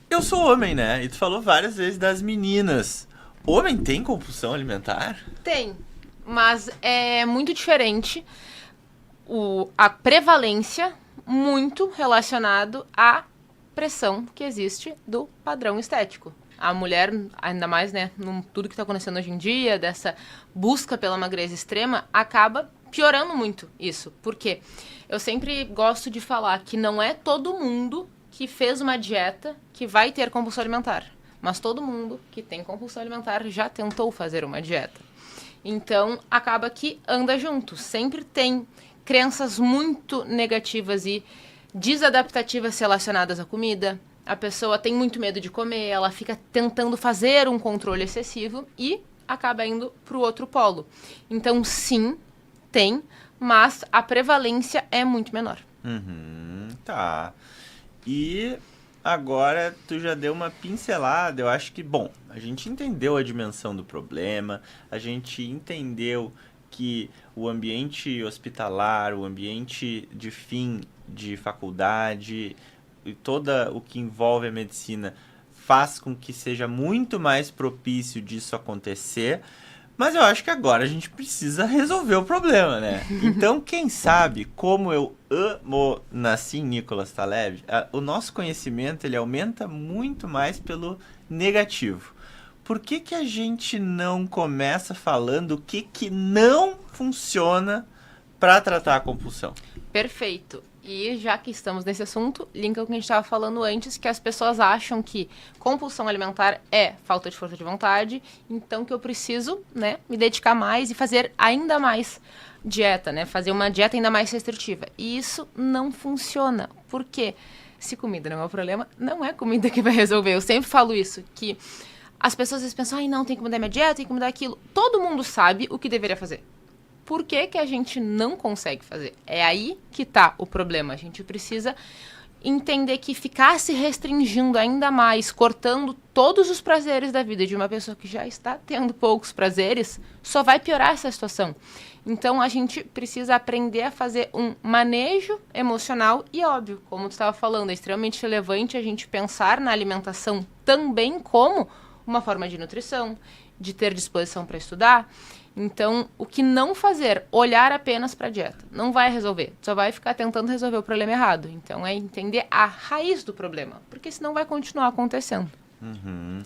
eu sou homem, né? E tu falou várias vezes das meninas. Homem tem compulsão alimentar? Tem, mas é muito diferente a prevalência muito relacionado à pressão que existe do padrão estético. A mulher, ainda mais, né, tudo que está acontecendo hoje em dia, dessa busca pela magreza extrema, acaba piorando muito isso. Por quê? Eu sempre gosto de falar que não é todo mundo que fez uma dieta que vai ter compulsão alimentar. Mas todo mundo que tem compulsão alimentar já tentou fazer uma dieta. Então, acaba que anda junto. Sempre tem crenças muito negativas e desadaptativas relacionadas à comida. A pessoa tem muito medo de comer, ela fica tentando fazer um controle excessivo e acaba indo para o outro polo. Então, sim, tem, mas a prevalência é muito menor. Tá. E agora tu já deu uma pincelada, eu acho que, bom, a gente entendeu a dimensão do problema, a gente entendeu que o ambiente hospitalar, o ambiente de fim de faculdade e todo o que envolve a medicina faz com que seja muito mais propício disso acontecer. Mas eu acho que agora a gente precisa resolver o problema, né? Então, quem sabe, como eu amo Nassim Nicholas Taleb, o nosso conhecimento ele aumenta muito mais pelo negativo. Por que a gente não começa falando o que não funciona para tratar a compulsão? Perfeito. E já que estamos nesse assunto, linka com o que a gente estava falando antes, que as pessoas acham que compulsão alimentar é falta de força de vontade, então que eu preciso, né, me dedicar mais e fazer ainda mais dieta, né, fazer uma dieta ainda mais restritiva. E isso não funciona. Por quê? Se comida não é o problema, não é comida que vai resolver. Eu sempre falo isso, que as pessoas às vezes pensam, ai não, tem que mudar minha dieta, tem que mudar aquilo. Todo mundo sabe o que deveria fazer. Por que a gente não consegue fazer? É aí que tá o problema. A gente precisa entender que ficar se restringindo ainda mais, cortando todos os prazeres da vida de uma pessoa que já está tendo poucos prazeres, só vai piorar essa situação. Então, a gente precisa aprender a fazer um manejo emocional e, óbvio, como tu estava falando, é extremamente relevante a gente pensar na alimentação também como uma forma de nutrição, de ter disposição para estudar. Então, o que não fazer? Olhar apenas para a dieta. Não vai resolver. Só vai ficar tentando resolver o problema errado. Então, é entender a raiz do problema, porque senão vai continuar acontecendo. Uhum.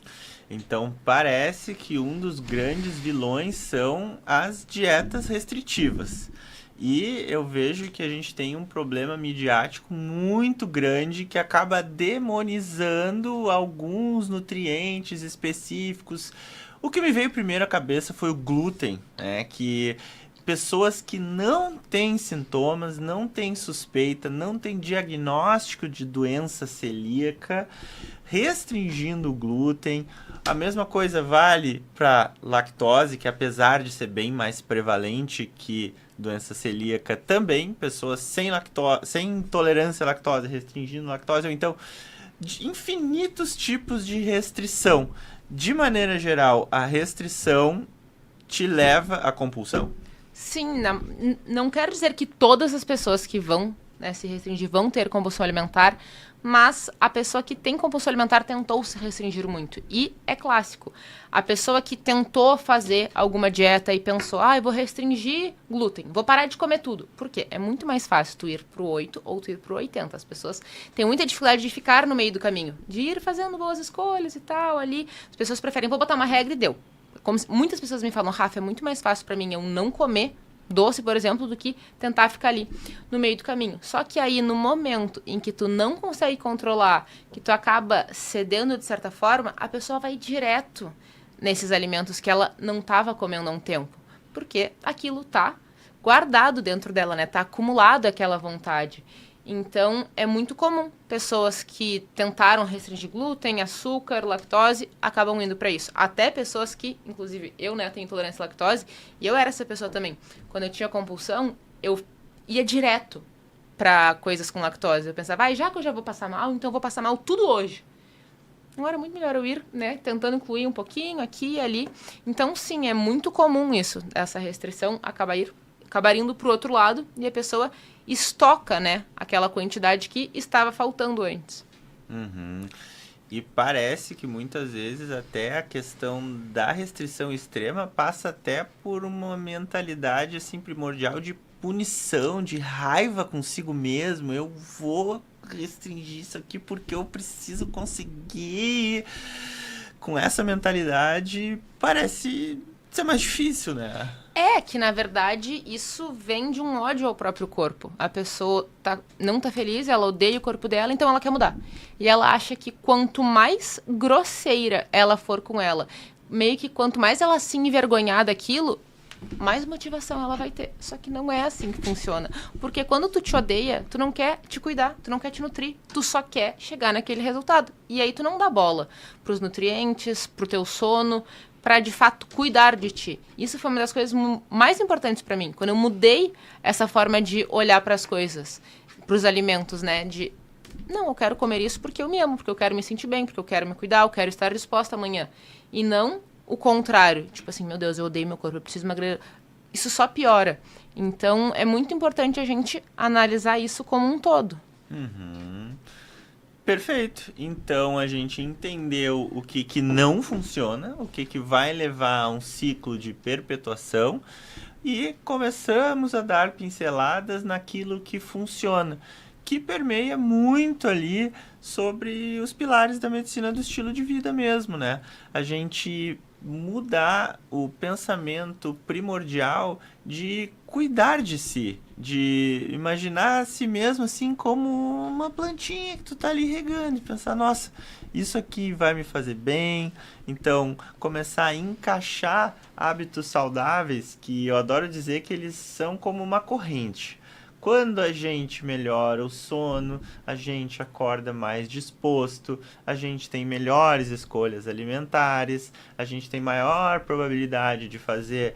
Então, parece que um dos grandes vilões são as dietas restritivas. E eu vejo que a gente tem um problema midiático muito grande que acaba demonizando alguns nutrientes específicos. O que me veio primeiro à cabeça foi o glúten, né? Que pessoas que não têm sintomas, não têm suspeita, não têm diagnóstico de doença celíaca, restringindo o glúten. A mesma coisa vale para lactose, que apesar de ser bem mais prevalente que doença celíaca, também pessoas sem intolerância à lactose, restringindo lactose, ou então de infinitos tipos de restrição. De maneira geral, a restrição te leva à compulsão? Sim, não quero dizer que todas as pessoas que vão, né, se restringir vão ter compulsão alimentar, mas a pessoa que tem compulsão alimentar tentou se restringir muito. E é clássico. A pessoa que tentou fazer alguma dieta e pensou, eu vou restringir glúten, vou parar de comer tudo. Por quê? É muito mais fácil tu ir pro 8 ou tu ir pro 80. As pessoas têm muita dificuldade de ficar no meio do caminho, de ir fazendo boas escolhas e tal ali. As pessoas preferem, vou botar uma regra e deu. Muitas pessoas me falam, Rafa, é muito mais fácil para mim eu não comer doce, por exemplo, do que tentar ficar ali no meio do caminho. Só que aí, no momento em que tu não consegue controlar, que tu acaba cedendo de certa forma, a pessoa vai direto nesses alimentos que ela não estava comendo há um tempo. Porque aquilo tá guardado dentro dela, né? Tá acumulado aquela vontade. Então, é muito comum pessoas que tentaram restringir glúten, açúcar, lactose, acabam indo para isso. Até pessoas que, inclusive, eu, né, tenho intolerância à lactose, e eu era essa pessoa também. Quando eu tinha compulsão, eu ia direto para coisas com lactose. Eu pensava, já que eu já vou passar mal, então eu vou passar mal tudo hoje. Não era muito melhor eu ir, né, tentando incluir um pouquinho aqui e ali. Então, sim, é muito comum isso, essa restrição acabar indo pro outro lado e a pessoa estoca, né, aquela quantidade que estava faltando antes. Uhum. E parece que muitas vezes até a questão da restrição extrema passa até por uma mentalidade assim primordial de punição, de raiva consigo mesmo. Eu vou restringir isso aqui porque eu preciso conseguir. Com essa mentalidade parece ser mais difícil, né? É que, na verdade, isso vem de um ódio ao próprio corpo. A pessoa não tá feliz, ela odeia o corpo dela, então ela quer mudar. E ela acha que quanto mais grosseira ela for com ela, meio que quanto mais ela se envergonhar daquilo, mais motivação ela vai ter. Só que não é assim que funciona. Porque quando tu te odeia, tu não quer te cuidar, tu não quer te nutrir, tu só quer chegar naquele resultado. E aí tu não dá bola pros nutrientes, pro teu sono, para de fato cuidar de ti. Isso foi uma das coisas mais importantes para mim. Quando eu mudei essa forma de olhar para as coisas, para os alimentos, né? Não, eu quero comer isso porque eu me amo, porque eu quero me sentir bem, porque eu quero me cuidar, eu quero estar disposta amanhã. E não o contrário. Tipo assim, meu Deus, eu odeio meu corpo, eu preciso emagrecer. Isso só piora. Então, é muito importante a gente analisar isso como um todo. Uhum. Perfeito. Então a gente entendeu o que não funciona, o que vai levar a um ciclo de perpetuação e começamos a dar pinceladas naquilo que funciona, que permeia muito ali sobre os pilares da medicina do estilo de vida mesmo, né? A gente mudar o pensamento primordial de cuidar de si, de imaginar a si mesmo assim como uma plantinha que tu tá ali regando e pensar, nossa, isso aqui vai me fazer bem. Então, começar a encaixar hábitos saudáveis, que eu adoro dizer que eles são como uma corrente. Quando a gente melhora o sono, a gente acorda mais disposto, a gente tem melhores escolhas alimentares, a gente tem maior probabilidade de fazer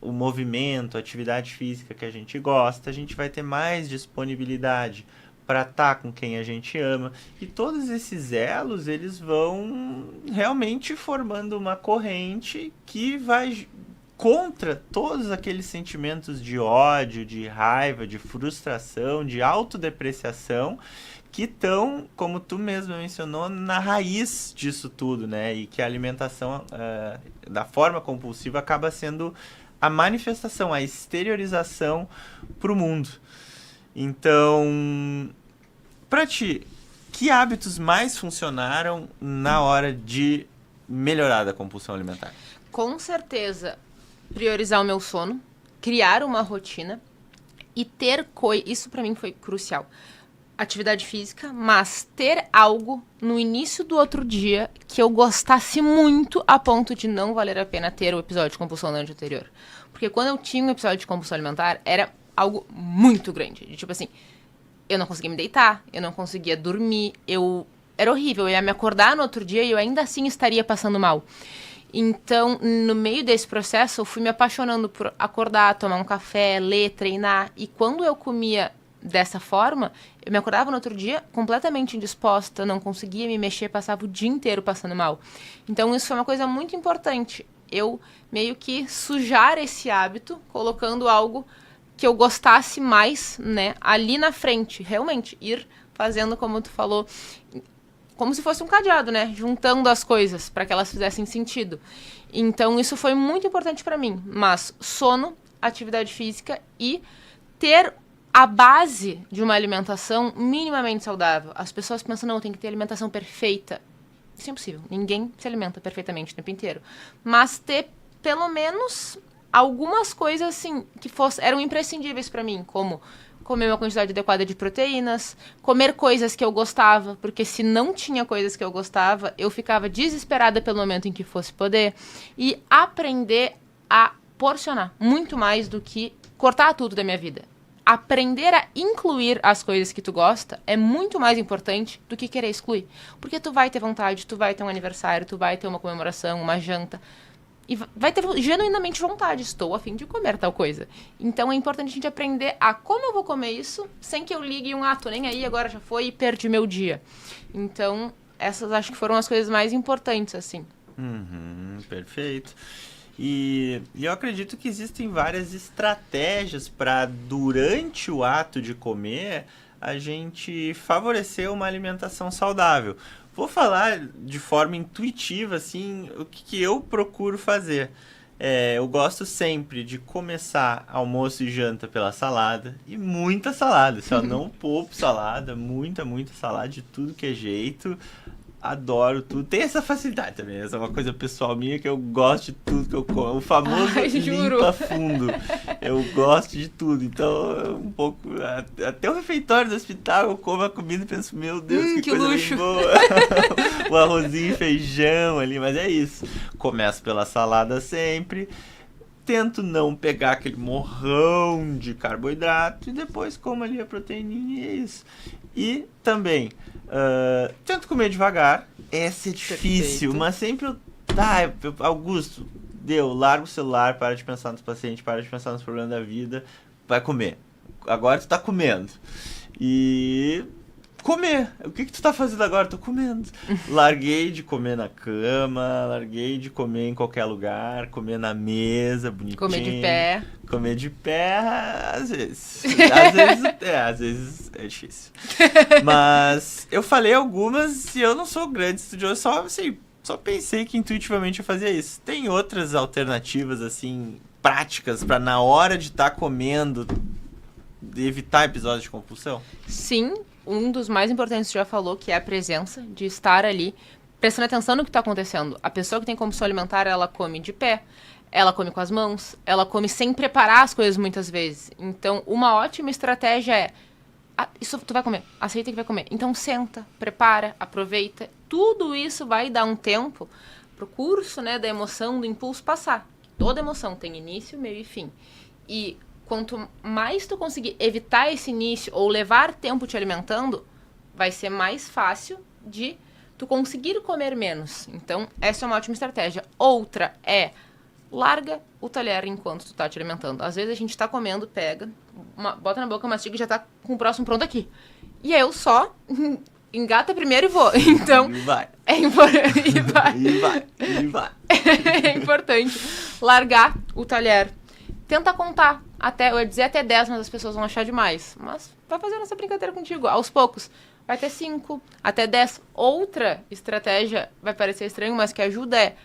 o movimento, a atividade física que a gente gosta, a gente vai ter mais disponibilidade para estar com quem a gente ama. E todos esses elos, eles vão realmente formando uma corrente que vai contra todos aqueles sentimentos de ódio, de raiva, de frustração, de autodepreciação, que estão, como tu mesmo mencionou, na raiz disso tudo, né? E que a alimentação da forma compulsiva acaba sendo a manifestação, a exteriorização para o mundo. Então, para ti, que hábitos mais funcionaram na hora de melhorar da compulsão alimentar? Com certeza, priorizar o meu sono, criar uma rotina e ter isso para mim foi crucial. Atividade física, mas ter algo no início do outro dia que eu gostasse muito a ponto de não valer a pena ter o episódio de compulsão no dia anterior. Porque quando eu tinha um episódio de compulsão alimentar, era algo muito grande. Tipo assim, eu não conseguia me deitar, eu não conseguia dormir, era horrível. Eu ia me acordar no outro dia e eu ainda assim estaria passando mal. Então, no meio desse processo, eu fui me apaixonando por acordar, tomar um café, ler, treinar. E quando eu comia dessa forma, eu me acordava no outro dia completamente indisposta, não conseguia me mexer, passava o dia inteiro passando mal. Então, isso foi uma coisa muito importante. Eu meio que sujar esse hábito, colocando algo que eu gostasse mais, né, ali na frente. Realmente, ir fazendo, como tu falou, como se fosse um cadeado, né, juntando as coisas para que elas fizessem sentido. Então, isso foi muito importante para mim. Mas sono, atividade física e ter a base de uma alimentação minimamente saudável. As pessoas pensam, não, tem que ter alimentação perfeita. Isso é impossível. Ninguém se alimenta perfeitamente o tempo inteiro. Mas ter, pelo menos, algumas coisas, assim, que eram imprescindíveis para mim, como comer uma quantidade adequada de proteínas, comer coisas que eu gostava, porque se não tinha coisas que eu gostava, eu ficava desesperada pelo momento em que fosse poder, e aprender a porcionar muito mais do que cortar tudo da minha vida. Aprender a incluir as coisas que tu gosta é muito mais importante do que querer excluir. Porque tu vai ter vontade, tu vai ter um aniversário, tu vai ter uma comemoração, uma janta. E vai ter genuinamente vontade, estou a fim de comer tal coisa. Então é importante a gente aprender a como eu vou comer isso, sem que eu ligue tô nem aí, agora já foi e perdi meu dia. Então, essas acho que foram as coisas mais importantes, assim. Perfeito. E eu acredito que existem várias estratégias para, durante o ato de comer, a gente favorecer uma alimentação saudável. Vou falar de forma intuitiva, assim, o que eu procuro fazer. Eu gosto sempre de começar almoço e janta pela salada, e muita salada. Se eu não poupo salada, muita salada de tudo que é jeito. Adoro tudo. Tem essa facilidade também. Essa é uma coisa pessoal minha, que eu gosto de tudo que eu como. O famoso limpa fundo. Eu gosto de tudo. Então, um pouco... Até o refeitório do hospital, eu como a comida e penso, meu Deus, que coisa luxo. bem boa. O arrozinho e feijão ali, mas é isso. Começo pela salada sempre. Tento não pegar aquele morrão de carboidrato e depois como ali a proteína e é isso. E também tento comer devagar. Essa é difícil, mas sempre Augusto, larga o celular, para de pensar nos pacientes, para de pensar nos problemas da vida, vai comer. Agora tu tá comendo. E comer. O que tu tá fazendo agora? Tô comendo. Larguei de comer na cama, larguei de comer em qualquer lugar, comer na mesa, bonitinho. Comer de pé. Comer de pé, às vezes. Às vezes é difícil. Mas eu falei algumas e eu não sou grande estudioso, só pensei que intuitivamente eu fazia isso. Tem outras alternativas, assim, práticas para na hora de estar comendo evitar episódios de compulsão? Sim, um dos mais importantes já falou, que é a presença, de estar ali prestando atenção no que está acontecendo. A pessoa que tem compulsão alimentar, ela come de pé, ela come com as mãos, ela come sem preparar as coisas muitas vezes. Então, uma ótima estratégia é: isso tu vai comer, aceita que vai comer. Então, senta, prepara, aproveita. Tudo isso vai dar um tempo pro curso, né, da emoção, do impulso passar. Toda emoção tem início, meio e fim. E quanto mais tu conseguir evitar esse início ou levar tempo te alimentando, vai ser mais fácil de tu conseguir comer menos. Então, essa é uma ótima estratégia. Outra é: larga o talher enquanto tu tá te alimentando. Às vezes a gente tá comendo, pega, bota na boca, mastiga e já tá com o próximo pronto aqui. E eu só engata primeiro e vou. Então, E vai. E vai. É importante largar o talher. Tenta contar até, eu ia dizer até 10, mas as pessoas vão achar demais. Mas vai fazendo essa brincadeira contigo, aos poucos. Vai ter 5, até 10. Outra estratégia, vai parecer estranho, mas que ajuda é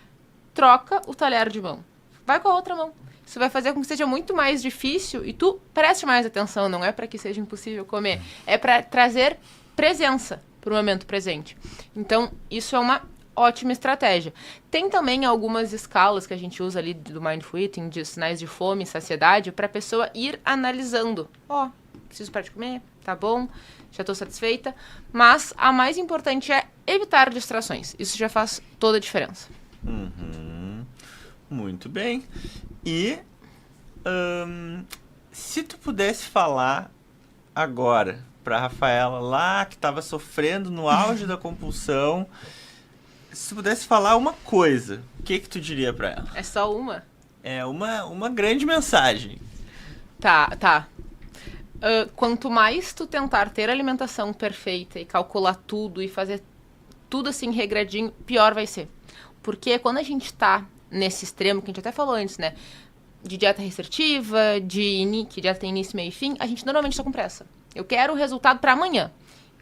troca o talher de mão. Vai com a outra mão. Isso vai fazer com que seja muito mais difícil e tu preste mais atenção. Não é para que seja impossível comer. É para trazer presença para o momento presente. Então, isso é uma ótima estratégia. Tem também algumas escalas que a gente usa ali do Mindful Eating, de sinais de fome e saciedade, para a pessoa ir analisando. Preciso parar de comer, tá bom, já estou satisfeita. Mas a mais importante é evitar distrações. Isso já faz toda a diferença. Muito bem. E se tu pudesse falar agora pra Rafaela lá, que estava sofrendo no auge da compulsão, se tu pudesse falar uma coisa, o que tu diria pra ela? É só uma? É uma grande mensagem. Tá. Quanto mais tu tentar ter alimentação perfeita e calcular tudo e fazer tudo assim regradinho, pior vai ser. Porque quando a gente tá nesse extremo, que a gente até falou antes, né? De dieta restritiva, que dieta tem início, meio e fim, a gente normalmente tá com pressa. Eu quero o resultado para amanhã.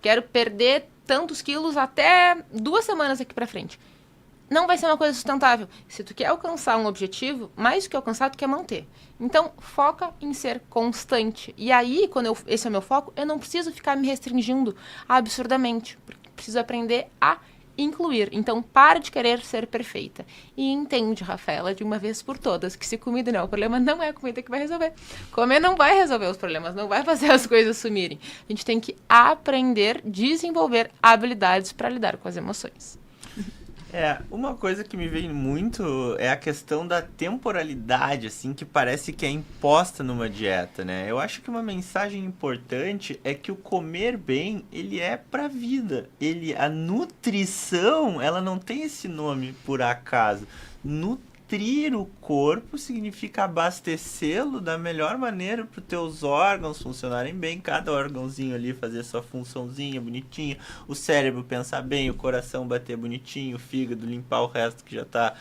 Quero perder tantos quilos até 2 semanas aqui pra frente. Não vai ser uma coisa sustentável. Se tu quer alcançar um objetivo, mais do que alcançar, tu quer manter. Então, foca em ser constante. E aí, quando esse é o meu foco, eu não preciso ficar me restringindo absurdamente. Preciso aprender a incluir. Então, para de querer ser perfeita. E entende, Rafaela, de uma vez por todas, que se comida não é o problema, não é a comida que vai resolver. Comer não vai resolver os problemas, não vai fazer as coisas sumirem. A gente tem que aprender, desenvolver habilidades para lidar com as emoções. Uma coisa que me vem muito é a questão da temporalidade, assim, que parece que é imposta numa dieta, né? Eu acho que uma mensagem importante é que o comer bem, ele é pra vida. A nutrição, ela não tem esse nome por acaso. Nutrir o corpo significa abastecê-lo da melhor maneira para os teus órgãos funcionarem bem, cada órgãozinho ali fazer sua funçãozinha bonitinha, o cérebro pensar bem, o coração bater bonitinho, o fígado limpar o resto que já tá,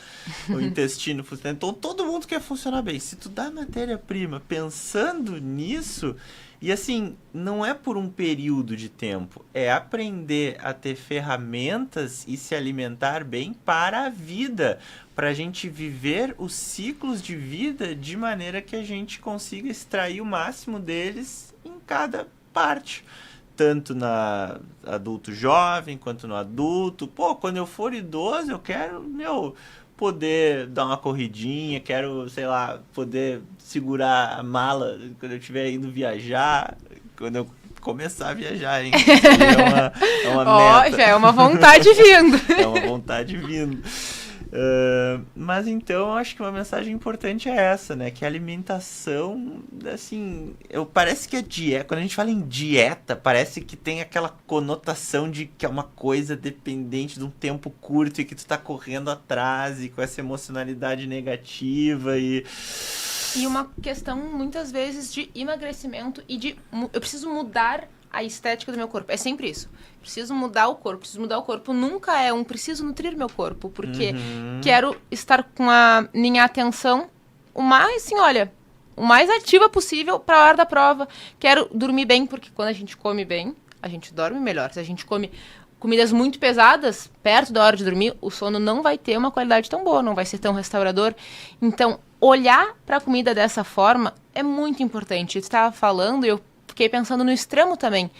o intestino funcionando. Então todo mundo quer funcionar bem. Se tu dá matéria-prima pensando nisso, e assim, não é por um período de tempo, é aprender a ter ferramentas e se alimentar bem para a vida, para a gente viver os ciclos de vida de maneira que a gente consiga extrair o máximo deles em cada parte. Tanto na adulto jovem, quanto no adulto. Quando eu for idoso, eu quero, poder dar uma corridinha, quero, sei lá, poder segurar a mala quando eu estiver indo viajar, quando eu começar a viajar, hein? É uma meta. Já é uma vontade vindo. É uma vontade vindo. Mas então, eu acho que uma mensagem importante é essa, né? Que a alimentação, assim, parece que a dieta, quando a gente fala em dieta, parece que tem aquela conotação de que é uma coisa dependente de um tempo curto e que tu tá correndo atrás e com essa emocionalidade negativa e uma questão, muitas vezes, de emagrecimento e eu preciso mudar a estética do meu corpo. É sempre isso. Preciso mudar o corpo. Nunca é preciso nutrir meu corpo, porque quero estar com a minha atenção o mais ativa possível para a hora da prova. Quero dormir bem, porque quando a gente come bem, a gente dorme melhor. Se a gente come comidas muito pesadas, perto da hora de dormir, o sono não vai ter uma qualidade tão boa, não vai ser tão restaurador. Então, olhar para a comida dessa forma é muito importante. Eu estava falando e eu fiquei pensando no extremo também,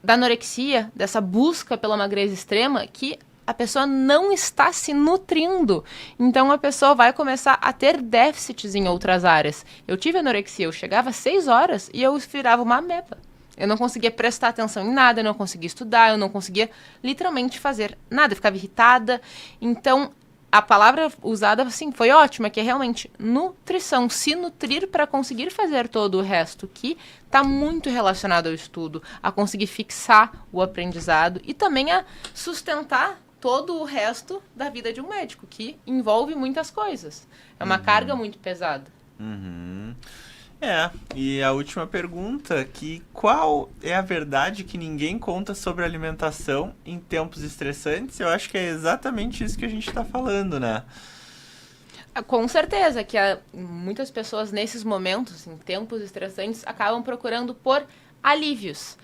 da anorexia, dessa busca pela magreza extrema, que a pessoa não está se nutrindo. Então a pessoa vai começar a ter déficits em outras áreas. Eu tive anorexia, eu chegava às 6 horas e eu virava uma ameba. Eu não conseguia prestar atenção em nada, eu não conseguia estudar, eu não conseguia literalmente fazer nada, eu ficava irritada. Então, a palavra usada, assim, foi ótima, que é realmente nutrição, se nutrir para conseguir fazer todo o resto, que está muito relacionado ao estudo, a conseguir fixar o aprendizado e também a sustentar todo o resto da vida de um médico, que envolve muitas coisas. É uma carga muito pesada. E a última pergunta, que qual é a verdade que ninguém conta sobre alimentação em tempos estressantes? Eu acho que é exatamente isso que a gente está falando, né? Com certeza que muitas pessoas nesses momentos, em tempos estressantes, acabam procurando por alívios,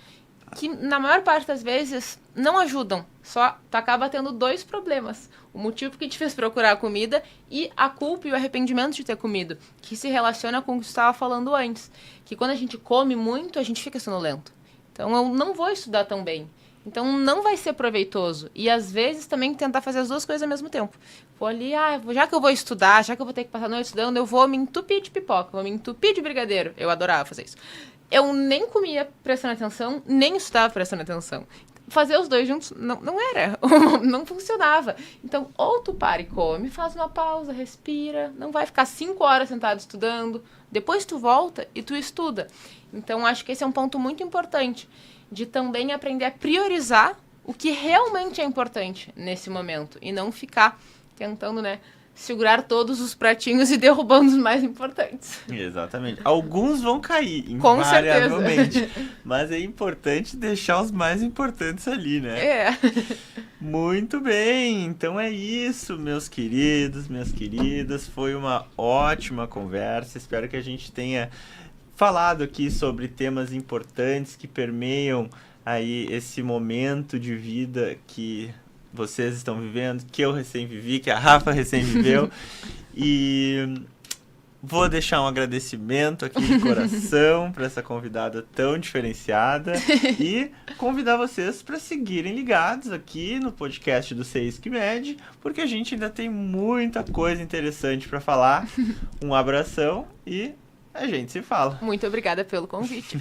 que na maior parte das vezes não ajudam, só tu acaba tendo 2 problemas. O motivo que te fez procurar a comida e a culpa e o arrependimento de ter comido, que se relaciona com o que tu estava falando antes, que quando a gente come muito, a gente fica sonolento. Então eu não vou estudar tão bem. Então não vai ser proveitoso. E às vezes também tentar fazer as 2 coisas ao mesmo tempo. Vou ali, já que eu vou estudar, já que eu vou ter que passar a noite estudando, eu vou me entupir de pipoca, vou me entupir de brigadeiro. Eu adorava fazer isso. Eu nem comia prestando atenção, nem estudava prestando atenção. Fazer os 2 juntos não era, não funcionava. Então, ou tu para e come, faz uma pausa, respira, não vai ficar 5 horas sentado estudando, depois tu volta e tu estuda. Então, acho que esse é um ponto muito importante, de também aprender a priorizar o que realmente é importante nesse momento, e não ficar tentando, segurar todos os pratinhos e derrubando os mais importantes. Exatamente. Alguns vão cair, Com invariavelmente. certeza. Mas é importante deixar os mais importantes ali, né? É. Muito bem. Então é isso, meus queridos, minhas queridas. Foi uma ótima conversa. Espero que a gente tenha falado aqui sobre temas importantes que permeiam aí esse momento de vida que vocês estão vivendo, que eu recém vivi, que a Rafa recém viveu. E vou deixar um agradecimento aqui de coração para essa convidada tão diferenciada e convidar vocês para seguirem ligados aqui no podcast do SESC-Med, porque a gente ainda tem muita coisa interessante para falar. Um abração e a gente se fala. Muito obrigada pelo convite.